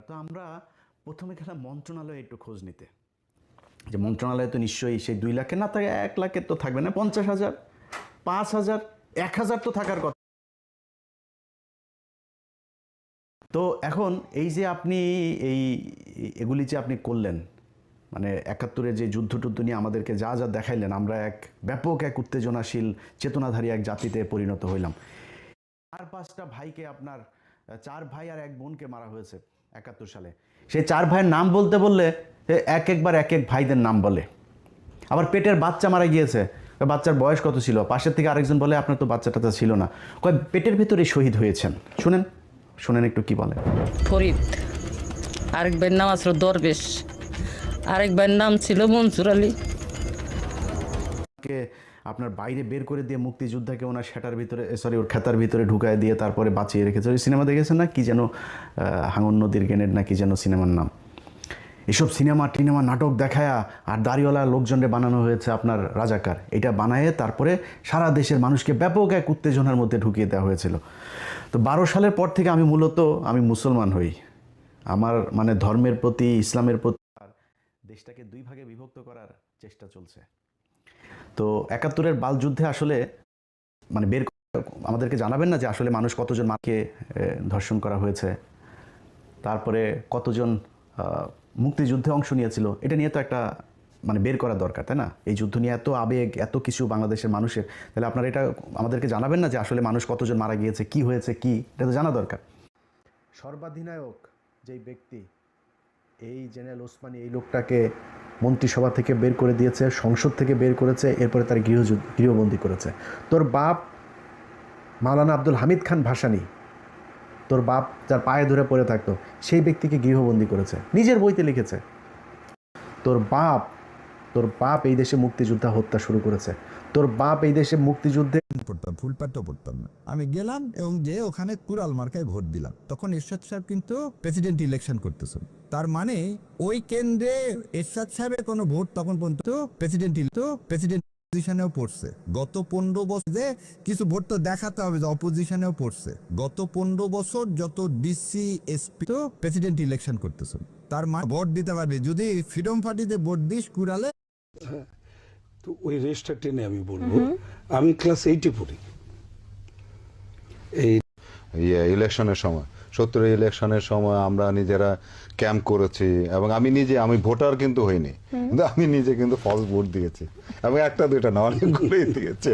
তো আমরা প্রথমে গেলাম মন্ত্রণালয়ে একটু খোঁজ নিতে, যে মন্ত্রণালয়ে তো নিশ্চয়ই সেই 2 লাখের না থাকে, 1 লাখের তো থাকবে না, 50,000, 5,000, 1,000 তো থাকার কথা। তো এখন এই যে আপনি এগুলি যে আপনি করলেন, মানে 71-এর যে যুদ্ধ টুদ্ধ নিয়ে আমাদেরকে যা যা দেখাইলেন, আমরা এক ব্যাপক এক উত্তেজনাশীল চেতনাধারী এক জাতিতে পরিণত হইলাম। 4-5টা ভাইকে আপনার 4 ভাই আর 1 বোনকে মারা হয়েছে 71 সালে। সেই 4 ভাইয়ের নাম বলতে বললে একবার এক ভাইদের নাম বলে। আবার পেটের বাচ্চা মারা গিয়েছে, বাচ্চার বয়স কত ছিল? পাশের থেকে আরেকজন বলে আপনার তো বাচ্চাটা ছিল না, কয় পেটের ভিতরে শহীদ হয়েছেন। শুনেন একটু কি বলে। ফরিদ, আরেক ভাইয়ের নাম আসলো দরবেশ, আরেক ভাইয়ের নাম ছিল মনসুর আলী। আপনার বাইরে বের করে দিয়ে মুক্তিযোদ্ধাকে ওনার সেটার ভিতরে, ওর খেতার ভিতরে ঢুকায় দিয়ে তারপরে বাঁচিয়ে রেখেছে। ওই সিনেমা দেখেছেন না, কি যেন হাঙন নদীর গ্রেনেড না কি যেন সিনেমার নাম। এসব টিনেমা নাটক দেখায়া আর দাড়িওয়ালা লোকজনরে বানানো হয়েছে আপনার রাজাকার। এটা বানায়ে তারপরে সারা দেশের মানুষকে ব্যাপক এক উত্তেজনার মধ্যে ঢুকিয়ে দেওয়া হয়েছিল। তো 12 সালের পর থেকে আমি মুসলমান হই। আমার মানে ধর্মের প্রতি, ইসলামের প্রতি, আর দেশটাকে 2 ভাগে বিভক্ত করার চেষ্টা চলছে। তো 71-এর বাল যুদ্ধে আসলে মানে আমাদেরকে জানাবেন না যে আসলে মানুষ কতজন মাকে ধর্ষণ করা হয়েছে, তারপরে কতজন মুক্তিযুদ্ধে অংশ নিয়েছিল, এটা নিয়ে তো একটা মানে বের করা দরকার, তাই না? এই যুদ্ধ নিয়ে এত আবেগ, এত কিছু বাংলাদেশের মানুষের, তাহলে আপনারা এটা আমাদেরকে জানাবেন না যে আসলে মানুষ কতজন মারা গিয়েছে, কি হয়েছে, কি, এটা তো জানা দরকার। সর্বাধিনায়ক যেই ব্যক্তি, এই জেনারেল ওসমানী, এই লোকটাকে মন্ত্রিসভা থেকে বের করে দিয়েছে, সংসদ থেকে বের করেছে, এরপরে তার গৃহবন্দী করেছে। তোর বাপ মাওলানা আব্দুল হামিদ খান ভাসানী, তোর বাপ যার পায়ে ধরে পড়ে থাকতো, সেই ব্যক্তিকে গৃহবন্দী করেছে, নিজের বইতে লিখেছে। তোর বাপ এই দেশে মুক্তিযোদ্ধা হত্যা শুরু করেছে। তোর বাপ এই দেশে মুক্তিযুদ্ধে পড়তাম, ফুলপাটও পড়তাম না। আমি গেলাম এবং যে ওখানে কুড়াল মার্কায় ভোট দিলাম। তখন এরশাদ সাহেব কিন্তু প্রেসিডেন্ট ইলেকশন করতেছেন। তার মানে ওই কেন্দ্রে এরশাদ সাহেবের কোনো ভোট তখন পর্যন্ত প্রেসিডেন্ট অপোজিশনেও পড়ছে। গত 15 বছরে কিছু ভোট তো দেখাতে হবে যে অপোজিশনেও পড়ছে। গত 15 বছর যত ডিসি এসপি তো প্রেসিডেন্ট ইলেকশন করতেছেন। তার মানে ভোট দিতে পারবে যদি ফ্রিডম পার্টিতে ভোট দিস কুড়ালে। তো ওই রেসটা টেনে আমি বলবো, আমি ক্লাস 8-এ পড়ি এই ইলেকশনের সময়, 70-এর ইলেকশনের সময় আমরা নিজেরা ক্যাম্প করেছি এবং আমি ভোটার কিন্তু হইনি, কিন্তু আমি নিজে কিন্তু ফলস ভোট দিয়েছি এবং 1-2টা না, অনেকগুলোই দিয়েছি।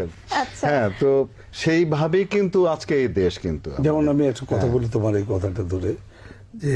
হ্যাঁ, তো সেইভাবেই কিন্তু আজকে এই দেশ কিন্তু, যেমন আমি একটা কথা বলি তোমার এই কথাটা ধরে, যে